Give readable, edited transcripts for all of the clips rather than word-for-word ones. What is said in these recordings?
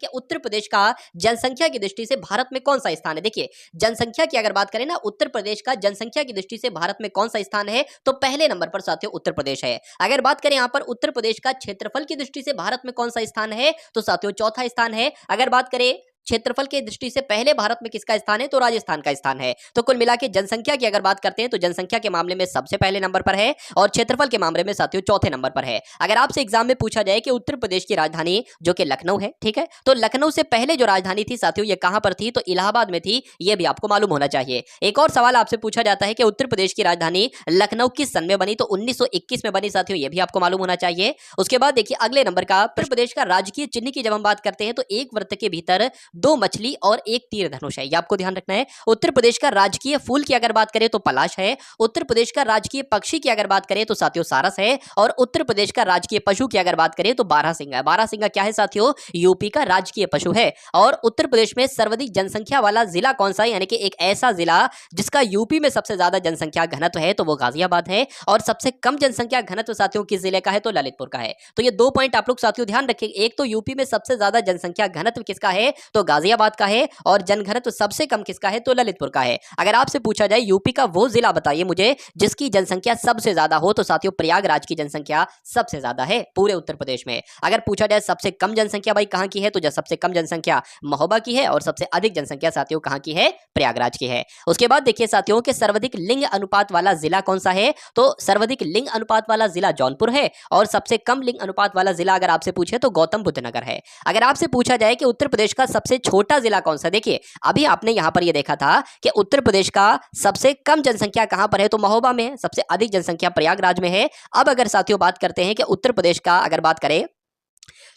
कि उत्तर प्रदेश का जनसंख्या की दृष्टि से भारत में कौन सा स्थान है। देखिए, जनसंख्या की अगर बात करें ना, उत्तर प्रदेश का जनसंख्या की दृष्टि से भारत में कौन सा स्थान है, तो पहले नंबर पर साथियों उत्तर प्रदेश है। अगर बात करें यहां पर उत्तर प्रदेश का क्षेत्रफल की दृष्टि से भारत में कौन सा स्थान है, तो साथियों चौथा स्थान है। अगर बात करें क्षेत्रफल की दृष्टि से पहले भारत में किसका स्थान है, तो राजस्थान का स्थान है। तो कुल मिला के जनसंख्या की अगर बात करते हैं तो जनसंख्या के मामले में सबसे पहले नंबर पर है और क्षेत्रफल के मामले में साथियों चौथे नंबर पर है। अगर आपसे एग्जाम में पूछा जाए कि उत्तर प्रदेश की राजधानी जो कि लखनऊ है, ठीक है, तो लखनऊ से पहले जो राजधानी थी साथियों ये कहां पर थी, तो इलाहाबाद में थी। ये भी आपको मालूम होना चाहिए। एक और सवाल आपसे पूछा जाता है कि उत्तर प्रदेश की राजधानी लखनऊ किस सन में बनी, तो 1921 में बनी साथियों, ये भी आपको मालूम होना चाहिए। उसके बाद देखिए अगले नंबर का उत्तर प्रदेश का राजकीय चिन्ह की जब हम बात करते हैं तो एक वृत्त के भीतर दो मछली और एक तीर धनुष है, ये आपको ध्यान रखना है। उत्तर प्रदेश का राजकीय फूल की अगर बात करें तो पलाश है। उत्तर प्रदेश का राजकीय पक्षी की अगर बात करें तो साथियों सारस है। और उत्तर प्रदेश का राजकीय पशु की अगर बात करें तो बारहसिंगा है। बारहसिंगा क्या है साथियों, यूपी का राजकीय पशु है। और उत्तर प्रदेश में सर्वाधिक जनसंख्या वाला जिला कौन सा है, यानी कि एक ऐसा जिला जिसका यूपी में सबसे ज्यादा जनसंख्या घनत्व है, तो वो गाजियाबाद है। और सबसे कम जनसंख्या घनत्व साथियों किस जिले का है, तो ललितपुर का है। तो ये दो पॉइंट आप लोग साथियों ध्यान रखिए। एक तो यूपी में सबसे ज्यादा जनसंख्या घनत्व किसका है, तो गाजियाबाद का है। और जनघनत्व सबसे कम किसका है, तो ललितपुर का है। अगर आपसे पूछा जाए यूपी का वो जिला बताइए मुझे जिसकी जनसंख्या सबसे ज्यादा हो, तो साथियों प्रयागराज की जनसंख्या सबसे ज्यादा है पूरे उत्तर प्रदेश में। अगर पूछा जाए सबसे कम जनसंख्या भाई कहां की है, तो सबसे कम जनसंख्या महोबा की है और सबसे अधिक जनसंख्या साथियों कहां की है, प्रयागराज की है। उसके बाद देखिए साथियों के सर्वाधिक लिंग अनुपात वाला जिला कौन सा है, तो सर्वाधिक लिंग अनुपात वाला जिला जौनपुर है। और सबसे कम लिंग अनुपात वाला जिला अगर आपसे पूछे तो गौतम बुद्ध नगर है। अगर आपसे पूछा जाए कि उत्तर प्रदेश का सबसे छोटा जिला कौन सा, देखिए अभी आपने यहां पर यह देखा था कि उत्तर प्रदेश का सबसे कम जनसंख्या कहां पर है, तो महोबा में है। सबसे अधिक जनसंख्या प्रयागराज में है। अब अगर साथियों बात करते हैं कि उत्तर प्रदेश का अगर बात करें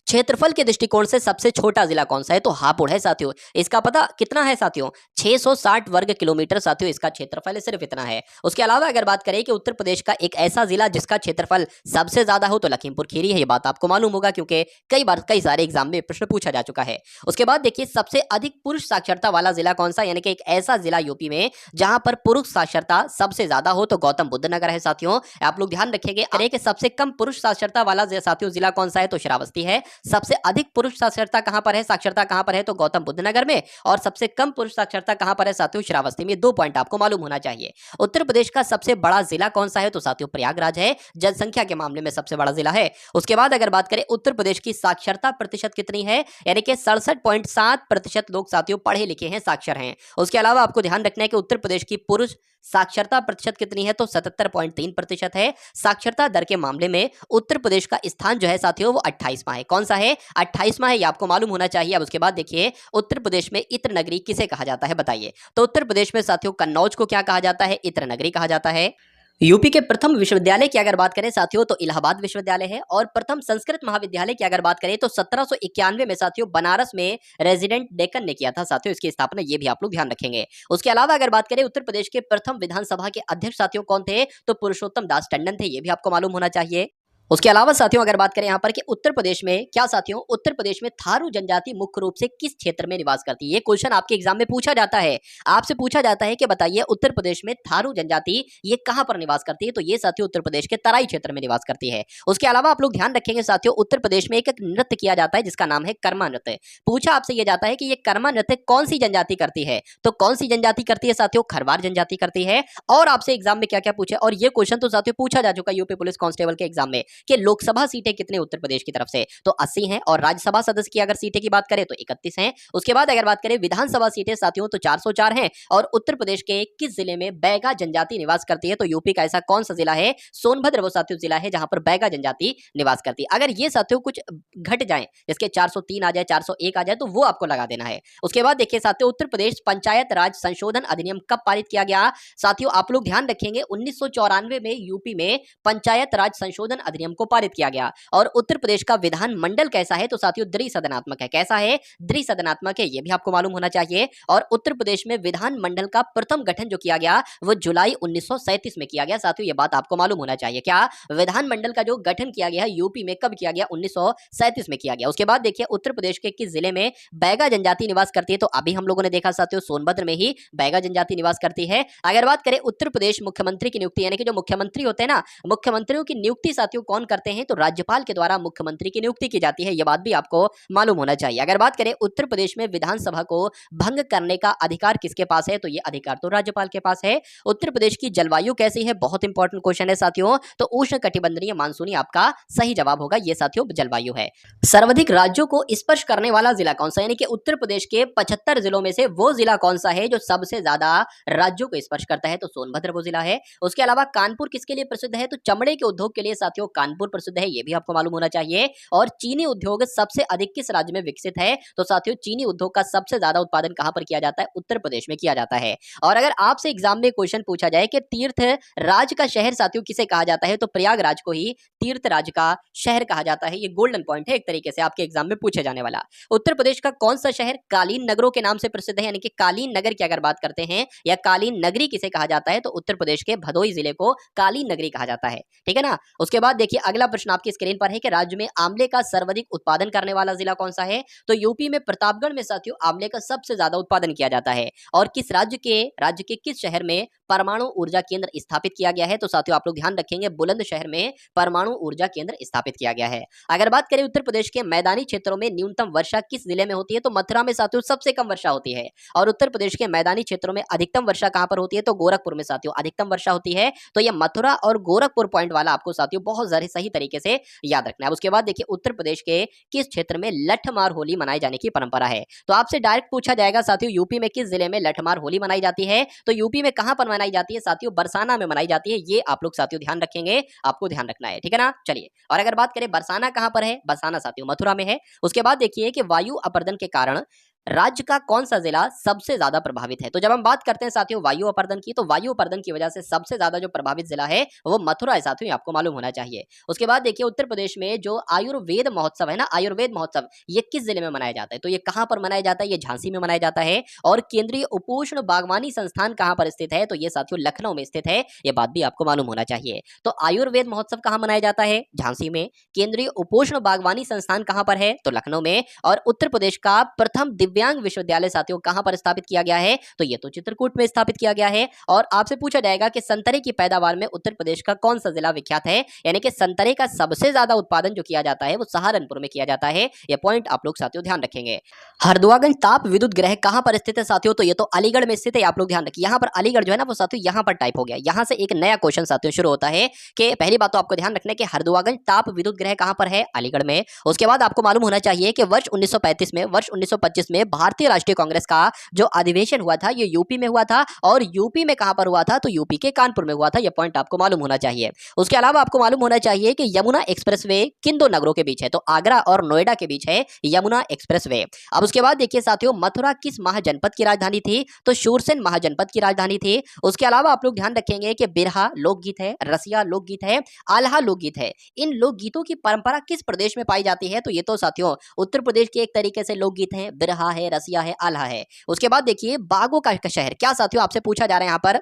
क्षेत्रफल के दृष्टिकोण से सबसे छोटा जिला कौन सा है, तो हापुड़ है साथियों। इसका पता कितना है साथियों, 660 वर्ग किलोमीटर साथियों इसका क्षेत्रफल है, सिर्फ इतना है। उसके अलावा अगर बात करें कि उत्तर प्रदेश का एक ऐसा जिला जिसका क्षेत्रफल सबसे ज्यादा हो, तो लखीमपुर खीरी है। ये बात आपको मालूम होगा क्योंकि कई बार कई सारे एग्जाम में प्रश्न पूछा जा चुका है। उसके बाद देखिए सबसे अधिक पुरुष साक्षरता वाला जिला कौन सा, यानी कि एक ऐसा जिला यूपी में जहां पर पुरुष साक्षरता सबसे ज्यादा हो, तो गौतम बुद्ध नगर है साथियों। आप लोग ध्यान रखेंगे। अरे कि सबसे कम पुरुष साक्षरता वाला साथियों जिला कौन सा है, तो श्रावस्ती है। सबसे अधिक पुरुष साक्षरता कहां पर है, साक्षरता कहां पर है, तो गौतम बुद्ध नगर में। और सबसे कम पुरुष साक्षरता कहां पर है साथियों, श्रावस्ती में। दो पॉइंट आपको मालूम होना चाहिए। उत्तर प्रदेश का सबसे बड़ा जिला कौन सा है, तो साथियों प्रयागराज है। जनसंख्या के मामले में सबसे बड़ा जिला है। उसके बाद अगर बात करें उत्तर प्रदेश की साक्षरता प्रतिशत कितनी है, यानी कि 67.7% लोग साथियों पढ़े लिखे हैं, साक्षर हैं। उसके अलावा आपको ध्यान रखना है कि उत्तर प्रदेश की पुरुष साक्षरता प्रतिशत कितनी है, तो 77.3% है। साक्षरता दर के मामले में उत्तर प्रदेश का स्थान जो है साथियों वो 28वां है। कौन सा है, 28वां है, ये आपको मालूम होना चाहिए। अब उसके बाद देखिए उत्तर प्रदेश में इत्र नगरी किसे कहा जाता है बताइए, तो उत्तर प्रदेश में साथियों कन्नौज को क्या कहा जाता है, इत्र नगरी कहा जाता है। यूपी के प्रथम विश्वविद्यालय की अगर बात करें साथियों तो इलाहाबाद विश्वविद्यालय है। और प्रथम संस्कृत महाविद्यालय की अगर बात करें तो 1791 में साथियों बनारस में रेजिडेंट डेकन ने किया था साथियों इसकी स्थापना, ये भी आप लोग ध्यान रखेंगे। उसके अलावा अगर बात करें उत्तर प्रदेश के प्रथम विधानसभा के अध्यक्ष साथियों कौन थे, तो पुरुषोत्तम दास टंडन थे, ये भी आपको मालूम होना चाहिए। उसके अलावा साथियों अगर बात करें यहाँ पर कि उत्तर प्रदेश में क्या साथियों, उत्तर प्रदेश में थारू जनजाति मुख्य रूप से किस क्षेत्र में निवास करती है, ये क्वेश्चन आपके एग्जाम में पूछा जाता है। आपसे पूछा जाता है कि बताइए उत्तर प्रदेश में थारू जनजाति ये कहां पर निवास करती है, तो ये साथियों उत्तर प्रदेश के तराई क्षेत्र में निवास करती है। उसके अलावा आप लोग ध्यान रखेंगे साथियों उत्तर प्रदेश में एक नृत्य किया जाता है जिसका नाम है कर्मा नृत्य। पूछा आपसे यह जाता है कि ये कर्मा नृत्य कौन सी जनजाति करती है, तो कौन सी जनजाति करती है साथियों, खरवार जनजाति करती है। और आपसे एग्जाम में क्या क्या पूछे, और ये क्वेश्चन तो साथियों पूछा जा चुका यूपी पुलिस कांस्टेबल के एग्जाम में कि लोकसभा सीटें कितने उत्तर प्रदेश की तरफ से, तो 80 हैं। और राज्यसभा सदस्य की अगर सीटें की बात करें तो 31 हैं। उसके बाद अगर बात करें विधानसभा सीटें साथियों तो 404 हैं। और उत्तर प्रदेश के किस जिले में बैगा जनजाति निवास करती है, तो यूपी का ऐसा कौन सा जिला है, सोनभद्र वो साथियों जिला है जहां पर बैगा जनजाति निवास करती है। अगर ये साथियों कुछ घट जाए, जिसके 403 आ जाए, 401 आ जाए, तो वो आपको लगा देना है। उसके बाद देखिए साथियों उत्तर प्रदेश पंचायत राज संशोधन अधिनियम कब पारित किया गया, साथियों आप लोग ध्यान रखेंगे 1994 में यूपी में पंचायत राज संशोधन अधिनियम को पारित किया गया। और उत्तर प्रदेश का विधान मंडल कैसा है, तो साथियों द्विसदनात्मक है। कैसा है, द्विसदनात्मक है, ये भी आपको मालूम होना चाहिए। और उत्तर प्रदेश में विधान मंडल का प्रथम गठन जो किया गया वो जुलाई 1937 में किया गया साथियों, ये बात आपको मालूम होना चाहिए। क्या विधान मंडल का जो गठन किया गया है यूपी में कब किया गया, 1937 में किया गया। उसके बाद देखिए उत्तर प्रदेश के किस जिले में बैगा जनजाति निवास करती है, तो अभी हम लोगों ने देखा साथियों सोनभद्र में ही बैगा जनजाति निवास करती है। अगर बात करें उत्तर प्रदेश मुख्यमंत्री की नियुक्ति, यानी कि जो मुख्यमंत्री होते हैं ना, मुख्यमंत्रियों की नियुक्ति साथियों कौन कौन करते हैं? तो राज्यपाल के द्वारा मुख्यमंत्री की नियुक्ति की जाती है। यह बात भी आपको मालूम होना चाहिए। अगर बात करें उत्तर प्रदेश में विधानसभा को भंग करने का अधिकार किसके पास है? तो ये अधिकार तो राज्यपाल के पास है। उत्तर प्रदेश की जलवायु कैसी है? बहुत इंपॉर्टेंट क्वेश्चन है साथियों। तो उष्णकटिबंधीय मानसूनी आपका सही जवाब होगा। ये साथियों जलवायु है। सर्वाधिक राज्यों को स्पर्श करने वाला जिला कौन सा? यानी कि उत्तर प्रदेश के 75 जिलों में से वो जिला कौन सा है जो सबसे ज्यादा राज्यों को स्पर्श करता है? तो सोनभद्र वो जिला है। उसके अलावा कानपुर किसके लिए प्रसिद्ध है? तो चमड़े के उद्योग के लिए साथियों कानपुर प्रसिद्ध है। ये भी आपको मालूम होना चाहिए। और चीनी उद्योग सबसे अधिक किस राज्य में विकसित है? तो साथियों चीनी उद्योग का सबसे ज्यादा उत्पादन कहां पर किया जाता है? उत्तर प्रदेश में किया जाता है। और अगर आपसे एग्जाम में क्वेश्चन पूछा जाए कि तीर्थ राज का शहर साथियों किसे कहा जाता है? तो प्रयागराज को ही तीर्थ राज का शहर कहा जाता है। ये गोल्डन पॉइंट है एक तरीके से आपके एग्जाम में पूछे जाने वाला। उत्तर प्रदेश का कौन सा शहर कालीन नगरों के नाम से प्रसिद्ध है? यानी कि कालीन नगर की अगर बात करते हैं या कालीन नगरी किसे कहा जाता है? तो उत्तर प्रदेश के भदोही जिले को कालीन नगरी कहा जाता है। ठीक है ना। उसके बाद देखिए अगला प्रश्न आपकी स्क्रीन पर है कि राज्य में आंवले का सर्वाधिक उत्पादन करने वाला जिला कौन सा है? तो यूपी में प्रतापगढ़ में साथियों आंवले का सबसे ज्यादा उत्पादन किया जाता है। और किस राज्य के किस शहर में परमाणु ऊर्जा केंद्र स्थापित किया गया है? तो साथियों आप लोग ध्यान रखेंगे बुलंदशहर में परमाणु ऊर्जा केंद्र स्थापित किया गया है। अगर बात करें उत्तर प्रदेश के मैदानी क्षेत्रों में न्यूनतम वर्षा किस जिले में होती है? तो मथुरा में साथियों सबसे कम वर्षा होती है। और उत्तर प्रदेश के मैदानी क्षेत्रों में अधिकतम वर्षा कहां पर होती है? तो गोरखपुर में साथियों अधिकतम वर्षा होती है। तो ये मथुरा और गोरखपुर पॉइंट वाला आपको साथियों बहुत सही तरीके से याद रखना है। उसके बाद देखिए उत्तर प्रदेश के किस क्षेत्र में लठमार होली मनाए जाने की परंपरा है? तो आपसे डायरेक्ट पूछा जाएगा साथियों यूपी में किस जिले में लठमार होली मनाई जाती है? तो यूपी में कहां पर मनाई जाती है? साथियों बरसाना में मनाई जाती है। ये आप लोग साथियों ध्यान रखेंगे, आपको ध्यान रखना है। ठीक है ना। चलिए और अगर बात करें बरसाना कहां पर है? बरसाना साथियों मथुरा में है। उसके बाद देखिए कि वायु अपर्दन के कारण राज्य का कौन सा जिला सबसे ज्यादा प्रभावित है? तो जब हम बात करते हैं साथियों वायु अपर्दन की, तो वायु अपर्दन की वजह से सबसे ज्यादा जो प्रभावित जिला है वो मथुरा है साथियों, आपको मालूम होना चाहिए। उसके बाद देखिए उत्तर प्रदेश में जो आयुर्वेद महोत्सव है ना, आयुर्वेद महोत्सव ये किस जिले में मनाया जाता है? तो ये कहां पर मनाया जाता है? ये झांसी में मनाया जाता है। और केंद्रीय उपोष्ण बागवानी संस्थान कहां पर स्थित है? तो ये साथियों लखनऊ में स्थित है। ये बात भी आपको मालूम होना चाहिए। तो आयुर्वेद महोत्सव कहां मनाया जाता है? झांसी में। केंद्रीय उपोष्ण बागवानी संस्थान कहां पर है? तो लखनऊ में। और उत्तर प्रदेश का प्रथम दिव्यांग विश्वविद्यालय साथियों कहां पर स्थापित किया गया है? तो ये तो चित्रकूट में स्थापित किया गया है। और आपसे पूछा जाएगा कि संतरे की पैदावार में उत्तर प्रदेश का कौन सा जिला विख्यात है? यानी कि संतरे का सबसे ज्यादा उत्पादन जो किया जाता है वो सहारनपुर में किया जाता है। ये पॉइंट आप लोग साथियों ध्यान रखेंगे। हरदुआगंज ताप विद्युत ग्रह कहां पर स्थित है साथियों? तो ये तो अलीगढ़ में स्थित है। आप लोग ध्यान रखिए यहां पर अलीगढ़ जो है ना वो साथियों यहां पर टाइप हो गया। यहां से एक नया क्वेश्चन साथियों शुरू होता है कि पहली बात तो आपको ध्यान रखना है कि हरदुआगंज ताप विद्युत ग्रह कहां पर है? अलीगढ़ में। उसके बाद आपको मालूम होना चाहिए कि वर्ष 1925 में भारतीय राष्ट्रीय कांग्रेस का जो अधिवेशन हुआ था ये यूपी में हुआ था। और यूपी में कहां पर हुआ था? तो यूपी के कानपुर में हुआ था। यह पॉइंट आपको मालूम होना चाहिए। उसके अलावा आपको मालूम होना चाहिए कि यमुना एक्सप्रेसवे किन दो नगरों के बीच है? तो आगरा और नोएडा के बीच है यमुना एक्सप्रेसवे। अब उसके बाद देखिए साथियों मथुरा किस महाजनपद की राजधानी थी? तो शूरसेन महाजनपद की राजधानी थी। उसके अलावा आप लोग ध्यान रखेंगे कि बिरहा लोकगीत है, रसिया लोकगीत है, आल्हा लोकगीत है। इन लोकगीतों की परंपरा किस प्रदेश में पाई जाती है? तो ये तो साथियों उत्तर प्रदेश के एक तरीके से लोकगीत हैं, बिरहा है, रसिया है, आल्हा है। उसके बाद देखिए बागों का शहर क्या साथियों आपसे पूछा जा रहा है यहां पर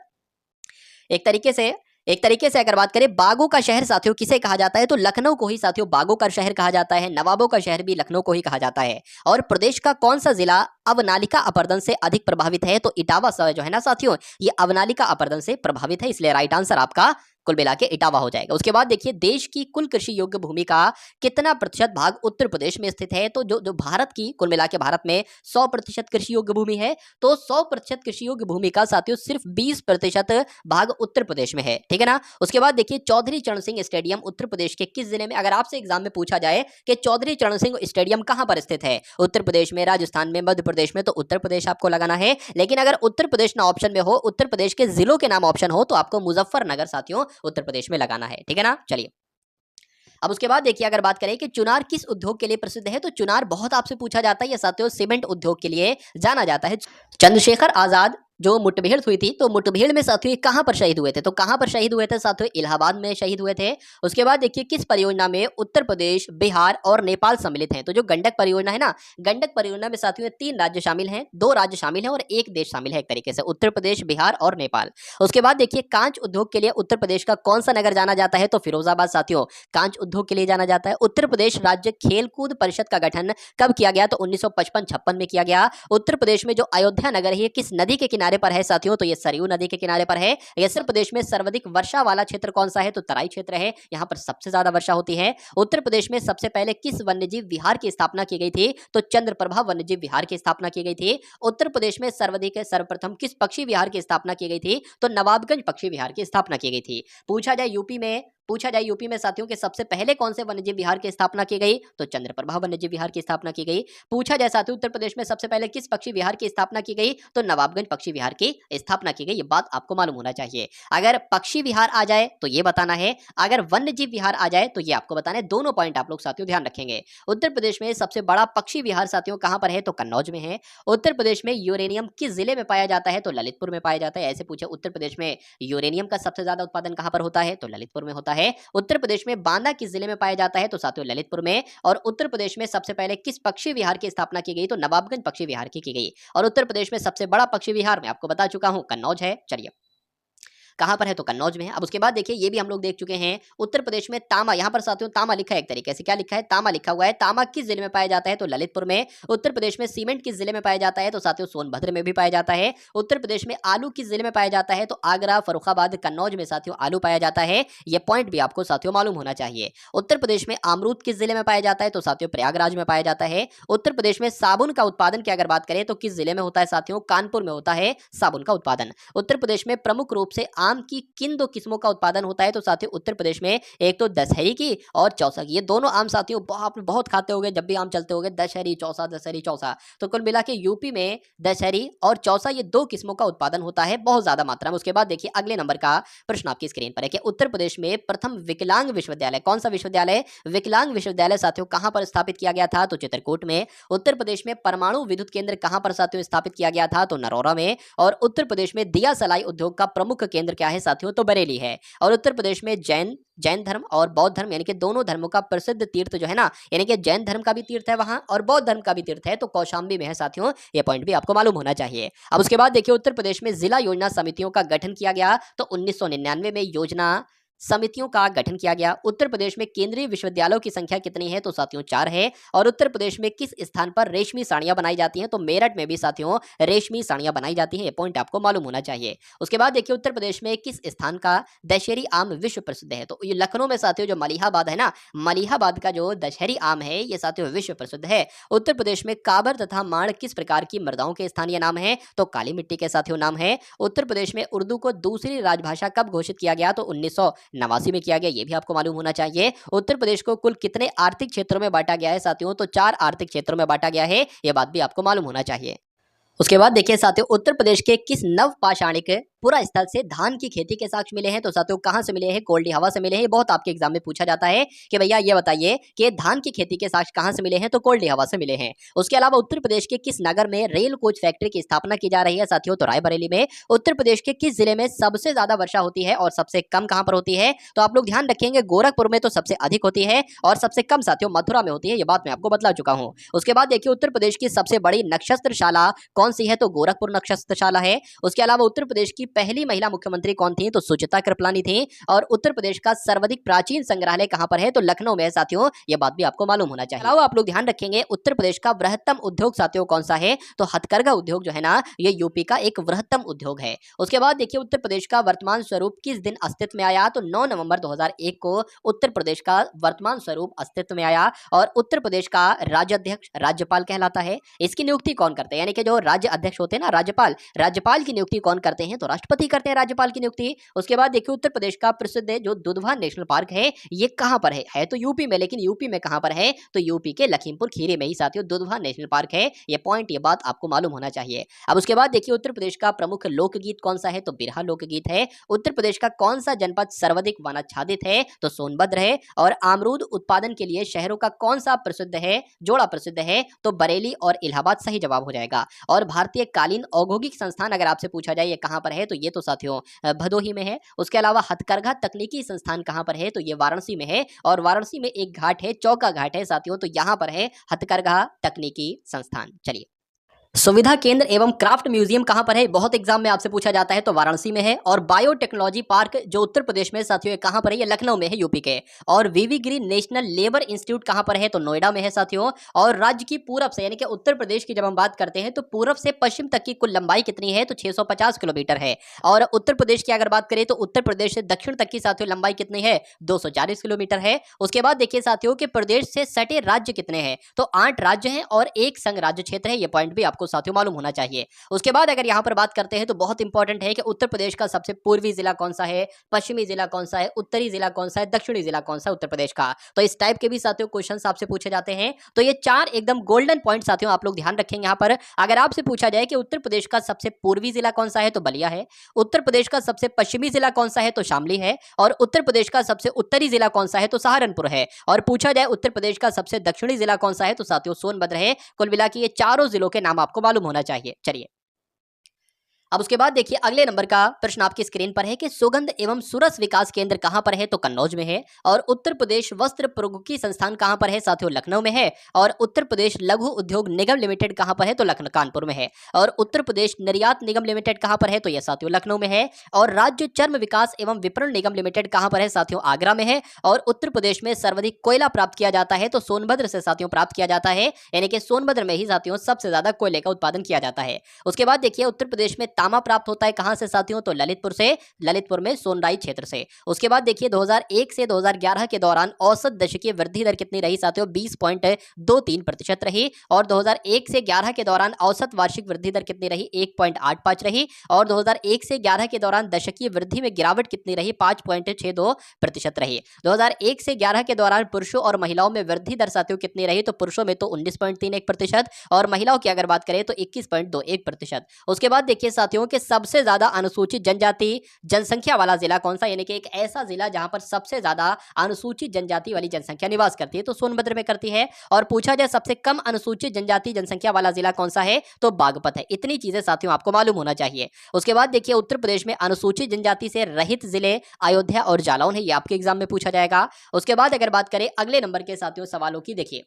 एक तरीके से अगर बात करें बागों का शहर साथियों किसे कहा जाता है? तो लखनऊ को ही साथियों बागों का शहर कहा जाता है। नवाबों का शहर भी लखनऊ को ही कहा जाता है। और प्रदेश का कौन सा जिला अवनालिका अपरदन से अधिक प्रभावित है? तो इटावा जो है ना साथियों ये अवनालिका अपरदन से प्रभावित है, इसलिए राइट आंसर आपका कुल मिला के इटावा हो जाएगा। उसके बाद देखिए देश की कुल कृषि योग्य भूमि का कितना प्रतिशत भाग उत्तर प्रदेश में स्थित है? तो जो भारत की कुल मिला के भारत में 100% कृषि योग्य भूमि है, तो 100% कृषि योग्य भूमि का साथियों सिर्फ 20% भाग उत्तर प्रदेश में है। ठीक है ना। उसके बाद देखिए चौधरी चरण सिंह स्टेडियम उत्तर प्रदेश के किस जिले में? अगर आपसे एग्जाम में पूछा जाए कि चौधरी चरण सिंह स्टेडियम कहां पर स्थित है? उत्तर प्रदेश में, राजस्थान में, मध्य प्रदेश में, तो उत्तर प्रदेश आपको लगाना है। लेकिन अगर उत्तर प्रदेश ना ऑप्शन में हो, उत्तर प्रदेश के जिलों के नाम ऑप्शन हो, तो आपको मुजफ्फरनगर साथियों उत्तर प्रदेश में लगाना है। ठीक है ना। चलिए अब उसके बाद देखिए अगर बात करें कि चुनार किस उद्योग के लिए प्रसिद्ध है? तो चुनार बहुत आपसे पूछा जाता है, यह साथियों सीमेंट उद्योग के लिए जाना जाता है। चंद्रशेखर आजाद जो मुठभेड़ हुई थी, तो मुठभेड़ में साथियों कहां पर शहीद हुए थे? तो कहां पर शहीद हुए थे साथियों? इलाहाबाद में शहीद हुए थे। उसके बाद देखिए किस परियोजना में उत्तर प्रदेश, बिहार और नेपाल सम्मिलित हैं? तो जो गंडक परियोजना है ना, गंडक परियोजना में साथियों 3 राज्य शामिल हैं, 2 राज्य शामिल हैं और 1 देश शामिल है एक तरीके से, उत्तर प्रदेश, बिहार और नेपाल। उसके बाद देखिए कांच उद्योग के लिए उत्तर प्रदेश का कौन सा नगर जाना जाता है? तो फिरोजाबाद साथियों कांच उद्योग के लिए जाना जाता है। उत्तर प्रदेश राज्य खेलकूद परिषद का गठन कब किया गया? तो 1955-56 में किया गया। उत्तर प्रदेश में जो अयोध्या नगर है किस नदी के किनारे किनारे पर है साथियों, तो ये सरयू नदी के किनारे पर है। उत्तर प्रदेश में सर्वाधिक वर्षा वाला क्षेत्र कौन सा है, तो तराई क्षेत्र है, यहाँ पर सबसे ज्यादा वर्षा होती है। उत्तर प्रदेश में सबसे पहले किस वन्यजीव विहार की स्थापना की गई थी, तो चंद्रप्रभा वन्यजीव विहार की स्थापना की गई थी। उत्तर प्रदेश में सर्वप्रथम किस पक्षी विहार की स्थापना की गई थी, तो नवाबगंज पक्षी विहार की स्थापना की गई थी। पूछा जाए यूपी में साथियों के सबसे पहले कौन से वन्यजीव विहार की स्थापना की गई, तो चंद्रप्रभा वन्यजीव विहार की स्थापना की गई। पूछा जाए साथियों उत्तर प्रदेश में सबसे पहले किस पक्षी विहार की स्थापना की गई, तो नवाबगंज पक्षी विहार की स्थापना की गई। ये बात आपको मालूम होना चाहिए। अगर पक्षी विहार आ जाए तो ये बताना है, अगर वन्यजीव विहार आ जाए तो ये आपको बताना है। दोनों पॉइंट आप लोग साथियों ध्यान रखेंगे। उत्तर प्रदेश में सबसे बड़ा पक्षी विहार साथियों कहां पर है, तो कन्नौज में है। उत्तर प्रदेश में यूरेनियम किस जिले में पाया जाता है, तो ललितपुर में पाया जाता है। ऐसे पूछे उत्तर प्रदेश में यूरेनियम का सबसे ज्यादा उत्पादन कहां पर होता है, तो ललितपुर में होता है। उत्तर प्रदेश में बांदा किस जिले में पाया जाता है, तो साथियों ललितपुर में। और उत्तर प्रदेश में सबसे पहले किस पक्षी विहार की स्थापना की गई, तो नवाबगंज पक्षी विहार की गई। और उत्तर प्रदेश में सबसे बड़ा पक्षी विहार मैं आपको बता चुका हूं, कन्नौज है। चलिए कहां पर है, तो कन्नौज में है। अब उसके बाद देखिए ये भी हम लोग देख चुके हैं। उत्तर प्रदेश में तामा, यहां पर साथियों तामा लिखा है एक तरीके से, क्या लिखा है, तामा लिखा हुआ है। तामा किस जिले में पाया जाता है, तो ललितपुर में। उत्तर प्रदेश में सीमेंट किस जिले में पाया जाता है, तो साथियों सोनभद्र में भी पाया जाता है। उत्तर प्रदेश में आलू किस जिले में पाया जाता है, तो आगरा, फर्रुखाबाद, कन्नौज में साथियों आलू पाया जाता है। यह पॉइंट भी आपको साथियों मालूम होना चाहिए। उत्तर प्रदेश में अमरूद किस जिले में पाया जाता है, तो साथियों प्रयागराज में पाया जाता है। उत्तर प्रदेश में साबुन का उत्पादन की अगर बात करें तो किस जिले में होता है साथियों, कानपुर में होता है साबुन का उत्पादन। उत्तर प्रदेश में प्रमुख रूप से आम की किन दो किस्मों का उत्पादन होता है, तो साथियों उत्तर प्रदेश में एक तो दशहरी की और चौसा की। ये दोनों आम साथियों आप बहुत खाते होंगे जब भी आम चलते होंगे, दशहरी चौसा, दशहरी चौसा। तो कुल मिला के यूपी में दशहरी और चौसा ये दो किस्मों का उत्पादन होता है बहुत ज्यादा मात्रा में। उसके बाद देखिए अगले नंबर का प्रश्न आपकी स्क्रीन पर है कि उत्तर प्रदेश में प्रथम विकलांग विश्वविद्यालय कौन सा विश्वविद्यालय, विकलांग विश्वविद्यालय साथियों कहां पर स्थापित किया गया था, तो चित्रकूट में। उत्तर प्रदेश में परमाणु विद्युत केंद्र कहां पर साथियों स्थापित किया गया था, तो नरौरा में। और उत्तर प्रदेश में दिया सलाई उद्योग का प्रमुख केंद्र क्या है साथियों, तो बरेली है। और उत्तर प्रदेश में जैन धर्म और बौद्ध धर्म यानी कि दोनों धर्मों का प्रसिद्ध तीर्थ जो है ना, यानी कि जैन धर्म का भी तीर्थ है वहां और बौद्ध धर्म का भी तीर्थ है, तो कौशाम्बी में है साथियों। ये पॉइंट भी आपको मालूम होना चाहिए। अब उसके बाद देखिए उत्तर प्रदेश में जिला योजना समितियों का गठन किया गया, तो 1999 में योजना समितियों का गठन किया गया। उत्तर प्रदेश में केंद्रीय विश्वविद्यालयों की संख्या कितनी है, तो साथियों 4 है। और उत्तर प्रदेश में किस स्थान पर रेशमी साड़ियां बनाई जाती हैं, तो मेरठ में भी साथियों रेशमी साड़ियां बनाई जाती हैं। ये पॉइंट आपको मालूम होना चाहिए। उसके बाद देखिए उत्तर प्रदेश में किस स्थान का दशहरी आम विश्व प्रसिद्ध है, तो ये लखनऊ में साथियों जो मलिहाबाद है ना, मलिहाबाद का जो दशहरी आम है ये साथियों विश्व प्रसिद्ध है। उत्तर प्रदेश में काबर तथा माण किस प्रकार की मृदाओं के स्थानीय नाम है, तो काली मिट्टी के साथियों नाम है। उत्तर प्रदेश में उर्दू को दूसरी राजभाषा कब घोषित किया गया, तो 1989 में किया गया। ये भी आपको मालूम होना चाहिए। उत्तर प्रदेश को कुल कितने आर्थिक क्षेत्रों में बांटा गया है साथियों, तो 4 आर्थिक क्षेत्रों में बांटा गया है। यह बात भी आपको मालूम होना चाहिए। उसके बाद देखिए साथियों उत्तर प्रदेश के किस नव पाषाणिक पुरा स्थल से धान की खेती के साक्ष्य मिले हैं, तो साथियों कहां से मिले हैं, कोल्डी हवा से मिले हैं। बहुत आपके एग्जाम में पूछा जाता है कि भैया ये बताइए कि धान की खेती के साक्ष्य कहां से मिले हैं, तो कोल्डी हवा से मिले हैं। उसके अलावा उत्तर प्रदेश के किस नगर में रेल कोच फैक्ट्री की स्थापना की जा रही है साथियों, तो रायबरेली में। उत्तर प्रदेश के किस जिले में सबसे ज्यादा वर्षा होती है और सबसे कम कहां पर होती है, तो आप लोग ध्यान रखेंगे गोरखपुर में तो सबसे अधिक होती है और सबसे कम साथियों मथुरा में होती है। ये बात मैं आपको बतला चुका हूं। उसके बाद देखिए उत्तर प्रदेश की सबसे बड़ी नक्षत्रशाला कौन सी है, तो गोरखपुर नक्षत्रशाला है। उसके अलावा उत्तर प्रदेश की पहली महिला मुख्यमंत्री कौन थी, तो सुचिता कृपलानी थी। और उत्तर प्रदेश का सर्वाधिक प्राचीन संग्रहालय कहां पर है, तो लखनऊ में है साथियों। यह बात भी आपको मालूम होना चाहिए। अलावा आप लोग ध्यान रखेंगे उत्तर प्रदेश का बृहत्तम उद्योग साथियों कौन सा है, तो हथकरघा उद्योग जो है ना ये यूपी का एक बृहत्तम उद्योग है। उसके बाद देखिए उत्तर प्रदेश का वर्तमान स्वरूप किस दिन अस्तित्व में आया, तो 9 नवंबर 2001 को उत्तर प्रदेश का वर्तमान स्वरूप अस्तित्व में आया। और उत्तर प्रदेश का राज्याध्यक्ष राज्यपाल कहलाता है। इसकी नियुक्ति कौन करते हैं, यानी कि जो राज्य अध्यक्ष होते हैं ना राज्यपाल की नियुक्ति कौन करते हैं, तो राष्ट्रपति करते हैं राज्यपाल की नियुक्ति। उसके बाद देखिए उत्तर प्रदेश का प्रसिद्ध जो दुधवा नेशनल पार्क है ये कहां पर है तो यूपी में, लेकिन यूपी में कहां पर है, तो यूपी के लखीमपुर खीरी में ही साथियों दुधवा नेशनल पार्क है। ये पॉइंट ये बात आपको मालूम होना चाहिए। अब उसके बाद देखिए उत्तर प्रदेश का प्रमुख लोकगीत कौन सा है, तो बिरहा लोकगीत है। उत्तर प्रदेश का कौन सा जनपद सर्वाधिक वनाच्छादित है, तो सोनभद्र है। और अमरूद उत्पादन के लिए शहरों का कौन सा प्रसिद्ध है, जोड़ा प्रसिद्ध है, तो बरेली और इलाहाबाद सही जवाब हो जाएगा। और भारतीय कालीन औद्योगिक संस्थान अगर आपसे पूछा जाए ये कहां पर है, तो ये तो साथियों भदोही में है। उसके अलावा हथकरघा तकनीकी संस्थान कहां पर है, तो ये वाराणसी में है। और वाराणसी में एक घाट है, चौका घाट है साथियों, तो यहां पर है हथकरघा तकनीकी संस्थान। चलिए सुविधा केंद्र एवं क्राफ्ट म्यूजियम कहां पर है, बहुत एग्जाम में आपसे पूछा जाता है, तो वाराणसी में है। और बायोटेक्नोलॉजी पार्क जो उत्तर प्रदेश में साथियों कहां पर है, ये लखनऊ में है, यूपी के। और वीवी गिरी नेशनल लेबर इंस्टीट्यूट कहां पर है, तो नोएडा में है साथियों। और राज्य की पूरब से यानी कि उत्तर प्रदेश की जब हम बात करते हैं तो पूरब से पश्चिम तक की कुल लंबाई कितनी है, तो 650 किलोमीटर है। और उत्तर प्रदेश की अगर बात करें तो उत्तर प्रदेश से दक्षिण तक की साथियों लंबाई कितनी है, 240 किलोमीटर है। उसके बाद देखिए साथियों कि प्रदेश से सटे राज्य कितने हैं, तो 8 राज्य हैं और एक संघ राज्य क्षेत्र है। ये पॉइंट भी आपको साथियों मालूम होना चाहिए। उसके बाद अगर यहां पर बात करते हैं तो बहुत इंपॉर्टेंट है कि उत्तर प्रदेश का सबसे पूर्वी जिला कौन सा है, पश्चिमी जिला कौन सा है, उत्तरी जिला कौन सा है, दक्षिणी जिला कौन सा है उत्तर प्रदेश का। तो इस टाइप के भी साथियों क्वेश्चंस आपसे पूछे जाते हैं। तो ये 4 एकदम गोल्डन पॉइंट साथियों आप लोग ध्यान रखेंगे। यहां पर अगर आपसे पूछा जाए कि उत्तर प्रदेश का सबसे पूर्वी जिला कौन सा है, तो बलिया है। उत्तर प्रदेश का सबसे पश्चिमी जिला कौन सा है, तो शामली है। और उत्तर प्रदेश का सबसे उत्तरी जिला कौन सा है, तो सहारनपुर है। और पूछा जाए उत्तर प्रदेश का सबसे दक्षिणी जिला कौन सा है, तो साथियों सोनभद्र है। कुल मिला के ये चारों जिलों के नाम आपको मालूम होना चाहिए। चलिए अब उसके बाद देखिए अगले नंबर का प्रश्न आपकी स्क्रीन पर है कि सुगंध एवं सुरस विकास केंद्र कहां पर है, तो कन्नौज में है। और उत्तर प्रदेश वस्त्र प्रौद्योगिकी संस्थान कहां पर है, साथियों लखनऊ में है। और उत्तर प्रदेश लघु उद्योग निगम लिमिटेड कहां पर है, तो लखनऊ कानपुर में है। और उत्तर प्रदेश निर्यात निगम लिमिटेड कहां पर है, तो यह साथियों लखनऊ में है। और राज्य चर्म विकास एवं विपणन निगम लिमिटेड कहां पर है, साथियों आगरा में है। और उत्तर प्रदेश में सर्वाधिक कोयला प्राप्त किया जाता है, तो सोनभद्र से साथियों प्राप्त किया जाता है। यानी कि सोनभद्र में ही साथियों सबसे ज्यादा कोयले का उत्पादन किया जाता है। उसके बाद देखिए उत्तर प्रदेश में तांबा प्राप्त होता है कहां से साथियों, तो ललितपुर से, ललितपुर में सोनराई क्षेत्र से। उसके बाद देखिए 2001 से 2011 के दौरान औसत दशकीय वृद्धि दर कितनी रही साथियों, 20.23% रही। और 2001 से 11 के दौरान औसत वार्षिक वृद्धि दर कितनी रही, 1.85 रही। और 2001 से 11 के दौरान दशकीय वृद्धि में गिरावट कितनी रही, 5.62% रही। 2001 से 11 के दौरान पुरुषों और महिलाओं में वृद्धि दर साथियों कितनी रही, तो पुरुषों में तो 19.31% और महिलाओं की अगर बात करें तो 21.21%। उसके बाद देखिए साथियों के सबसे ज्यादा अनुसूचित जनजाति जनसंख्या वाला जिला कौन सा, यानी कि एक ऐसा जिला जहां पर सबसे ज्यादा अनुसूचित जनजाति वाली जनसंख्या निवास करती है, तो सोनभद्र में करती है। और पूछा जाए सबसे कम अनुसूचित जनजाति जनसंख्या वाला जिला कौन सा है, तो बागपत है। इतनी चीजें साथियों आपको मालूम होना चाहिए। उसके बाद देखिए उत्तर प्रदेश में अनुसूचित जनजाति से रहित जिले अयोध्या और जालौन है, ये आपके एग्जाम में पूछा जाएगा। उसके बाद अगर बात करें अगले नंबर के साथियों सवालों की, देखिए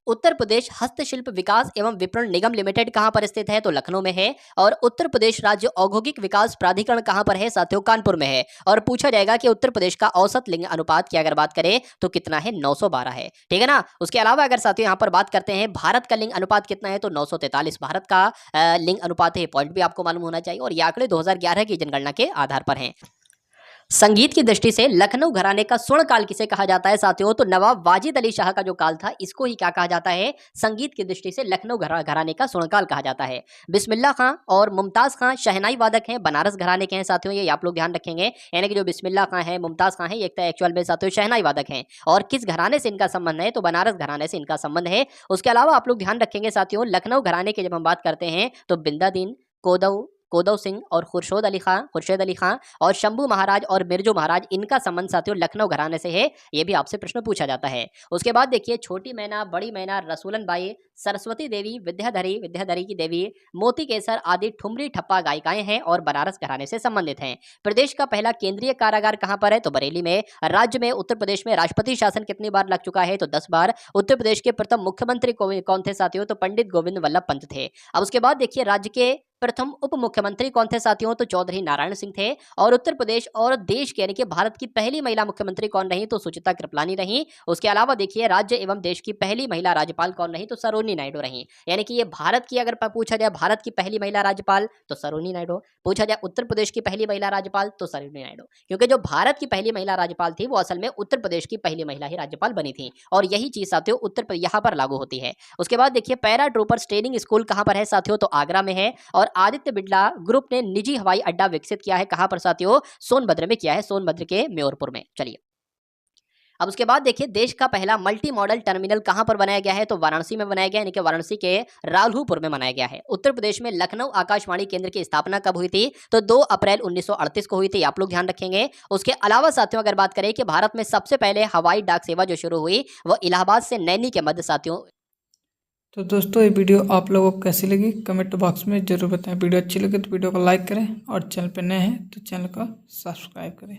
उत्तर प्रदेश हस्तशिल्प विकास एवं विपणन निगम लिमिटेड कहां पर स्थित है, तो लखनऊ में है। और उत्तर प्रदेश राज्य औद्योगिक विकास प्राधिकरण कहां पर है, साथियों कानपुर में है। और पूछा जाएगा कि उत्तर प्रदेश का औसत लिंग अनुपात की अगर बात करें तो कितना है, 912 है। ठीक है ना। उसके अलावा अगर साथियों यहां पर बात करते हैं भारत का लिंग अनुपात कितना है, तो 943 भारत का लिंग अनुपात है। पॉइंट भी आपको मालूम होना चाहिए। और ये आंकड़े 2011 की जनगणना के आधार पर हैं। संगीत की दृष्टि से लखनऊ घराने का स्वर्ण काल किसे कहा जाता है साथियों, तो नवाब वाजिद अली शाह का जो काल था इसको ही क्या कहा जाता है, संगीत की दृष्टि से लखनऊ घराने का स्वर्ण काल कहा जाता है। बिस्मिल्लाह खां और मुमताज खां शहनाई वादक हैं, बनारस घराने के हैं साथियों, ये आप लोग ध्यान रखेंगे। यानी कि जो बिस्मिल्लाह खां है, मुमताज खां है, ये एक्चुअल में साथियों शहनाई वादक हैं। और किस घराने से इनका संबंध है, तो बनारस घराने से इनका संबंध है। उसके अलावा आप लोग ध्यान रखेंगे साथियों लखनऊ घराने की जब हम बात करते हैं तो बिंदादीन, कोदव सिंह और खुर्शेद अली खां और शंभू महाराज और मिर्जो महाराज, इनका संबंध साथियों लखनऊ घराने से है। ये भी आपसे प्रश्न पूछा जाता है। उसके बाद देखिए छोटी मैना, बड़ी मैना, रसूलन बाई, सरस्वती देवी, विद्याधरी की देवी, मोती केसर आदि ठुमरी ठप्पा गायिकाएं हैं और बनारस घराने से संबंधित हैं। प्रदेश का पहला केंद्रीय कारागार कहां पर है, तो बरेली में। राज्य में उत्तर प्रदेश में राष्ट्रपति शासन कितनी बार लग चुका है, तो 10 बार। उत्तर प्रदेश के प्रथम मुख्यमंत्री कौन थे साथियों, तो पंडित गोविंद वल्लभ पंत थे। अब उसके बाद देखिए राज्य के प्रथम उप मुख्यमंत्री कौन थे साथियों, तो चौधरी नारायण सिंह थे। और उत्तर प्रदेश और देश के यानी कि भारत की पहली महिला मुख्यमंत्री कौन रही, तो सुचिता कृपलानी रही। उसके अलावा देखिए राज्य एवं देश की पहली महिला राज्यपाल कौन रही, तो सरोजिनी नायडू रही। यानी कि ये भारत की अगर पूछा जाए भारत की पहली महिला राज्यपाल तो सरोजिनी नायडू, पूछा जाए उत्तर प्रदेश की पहली महिला राज्यपाल तो सरोजिनी नायडू, क्योंकि जो भारत की पहली महिला राज्यपाल थी वो असल में उत्तर प्रदेश की पहली महिला ही राज्यपाल बनी थी। और यही चीज साथियों उत्तर प्रदेश यहाँ पर लागू होती है। उसके बाद देखिए पैरा ट्रूपर्स ट्रेनिंग स्कूल कहां पर है साथियों, तो आगरा में है। और आदित्य बिरला ग्रुप ने निजी हवाई अड्डा विकसित किया है कहां पर साथियों, सोनभद्र में किया है, सोनभद्र के म्योरपुर में। चलिए अब उसके बाद देखिए देश का पहला मल्टी मॉडल टर्मिनल कहां पर बनाया गया है, तो वाराणसी में बनाया गया, यानी कि वाराणसी के राल्हुपुर में बनाया गया है। उत्तर प्रदेश में लखनऊ आकाशवाणी केंद्र की स्थापना कब हुई थी, तो 2 अप्रैल 1938 को हुई थी, आप लोग ध्यान रखेंगे। उसके अलावा साथियों अगर बात करें कि भारत में सबसे पहले हवाई डाक सेवा जो शुरू हुई वो इलाहाबाद से नैनी के मध्य साथियों। तो दोस्तों ये वीडियो आप लोगों को कैसी लगी कमेंट बॉक्स में जरूर बताएं। वीडियो अच्छी लगे तो वीडियो को लाइक करें और चैनल पर नए हैं तो चैनल को सब्सक्राइब करें।